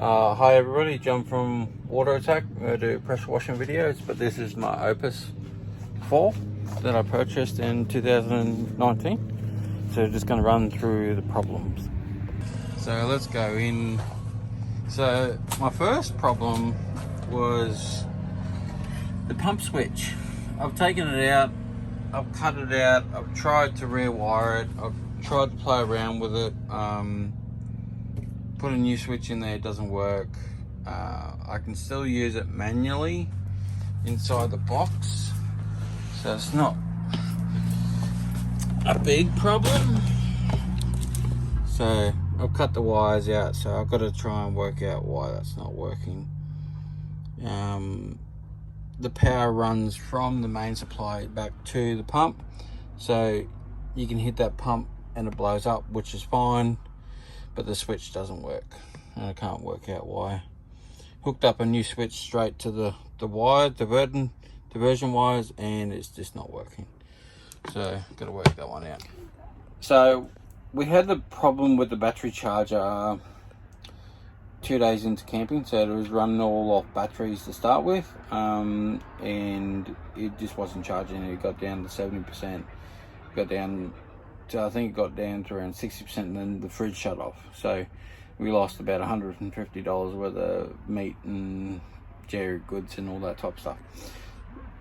Hi everybody, John from Water Attack. I do pressure washing videos, but this is my OPUS 4 that I purchased in 2019. So just going to run through the problems. So let's go in. So my first problem was the pump switch. I've taken it out, I've cut it out, I've tried to rewire it, I've tried to play around with it. Put a new switch in there, it doesn't work. I can still use it manually inside the box, so it's not a big problem. So I've cut the wires out, so I've got to try and work out why that's not working. The power runs from the main supply back to the pump, so you can hit that pump and it blows up, which is fine, but the switch doesn't work and I can't work out why. Hooked up a new switch straight to the wire, diversion wires, and it's just not working. So got to work that one out. So we had the problem with the battery charger 2 days into camping, so it was running all off batteries to start with, and it just wasn't charging. It got down to 70%, got down to, I think it got down to around 60%, and then the fridge shut off. So we lost about $150 worth of meat and dairy goods and all that type of stuff.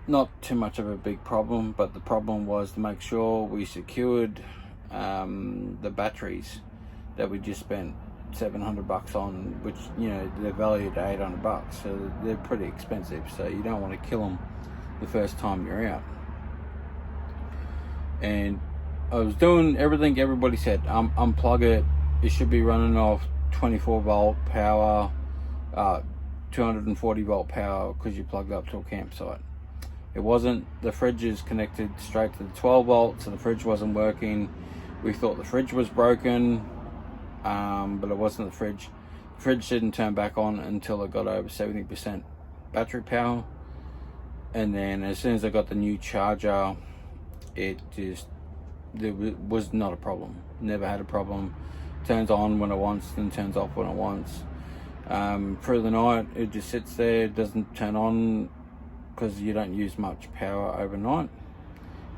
Not too much of a big problem, but the problem was to make sure we secured the batteries that we just spent $700 on, which, you know, they're valued at $800, so they're pretty expensive, so you don't want to kill them the first time you're out. And I was doing everything everybody said. Unplug it, it should be running off 24 volt power, 240 volt power, because you plugged up to a campsite. It wasn't. The fridge is connected straight to the 12 volt, so the fridge wasn't working. We thought the fridge was broken, but it wasn't the fridge. The fridge didn't turn back on until it got over 70% battery power, and then as soon as I got the new charger, there was not a problem. Never had a problem. Turns on when it wants and turns off when it wants. Through the night it just sits there, it doesn't turn on because you don't use much power overnight.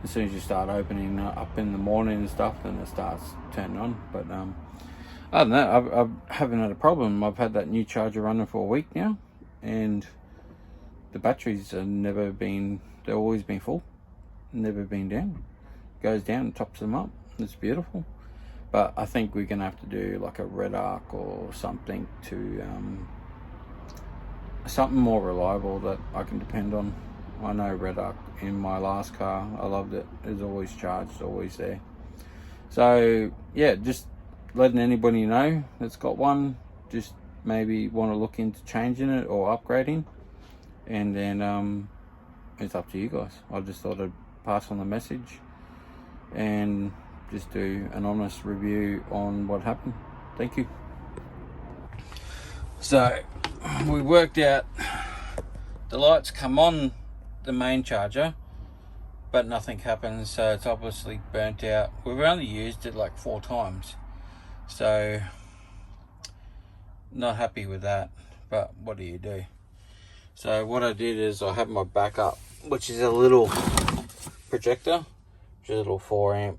As soon as you start opening up in the morning and stuff, then it starts turning on. But other than that, I haven't had a problem. I've had that new charger running for a week now, and the batteries have they've always been full, never been down. Goes down and tops them up. It's beautiful. But I think we're gonna have to do like a red arc or something to something more reliable that I can depend on. I know red arc in my last car, I loved it. It was always charged, always there. So yeah, just letting anybody know that's got one, just maybe want to look into changing it or upgrading, and then it's up to you guys. I just thought I'd pass on the message and just do an honest review on what happened. Thank you. So we worked out the lights come on the main charger, but nothing happens, so it's obviously burnt out. We've only used it like 4 times, so not happy with that, but what do you do? So what I did is I have my backup, which is a little projector, which is a little 4 amp.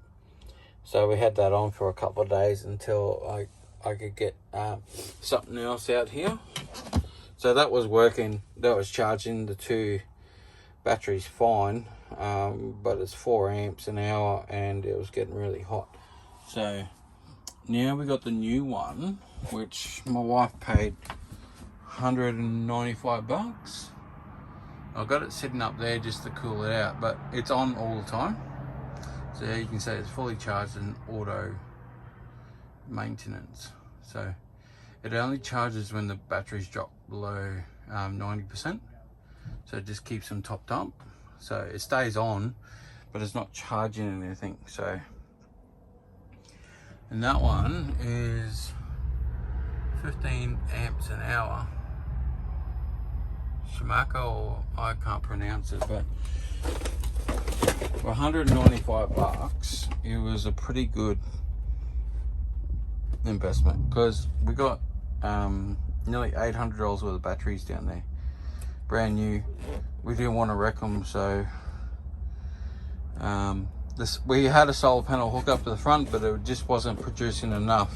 So we had that on for a couple of days until I could get something else out here. So that was working, that was charging the 2 batteries fine, but it's 4 amps an hour and it was getting really hot. So now we got the new one, which my wife paid $195. I've got it sitting up there just to cool it out, but it's on all the time. So you can see it's fully charged and auto maintenance. So it only charges when the batteries drop below 90%. So it just keeps them topped up. So it stays on, but it's not charging anything. So, and that one is 15 amps an hour. Shimako, or I can't pronounce it, but for $195, it was a pretty good investment, because we got nearly $800 worth of batteries down there, brand new. We didn't want to wreck them, so we had a solar panel hooked up to the front, but it just wasn't producing enough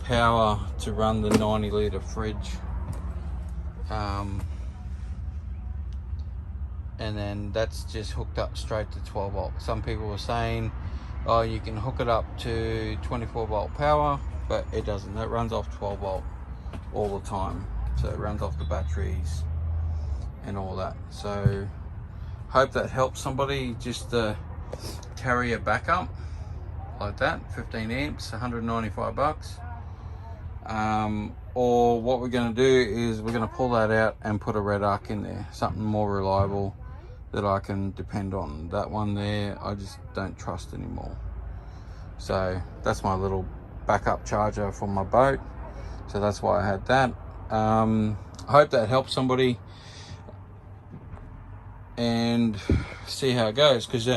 power to run the 90-litre fridge. And then that's just hooked up straight to 12 volt. Some people were saying, oh, you can hook it up to 24 volt power, but it doesn't. That runs off 12 volt all the time, so it runs off the batteries and all that. So hope that helps somebody just to carry a backup like that. 15 amps, 195 bucks. Or what we're going to do is we're going to pull that out and put a red arc in there, something more reliable that I can depend on. That one there I just don't trust anymore. So that's my little backup charger for my boat, so that's why I had that. I hope that helps somebody, and see how it goes, because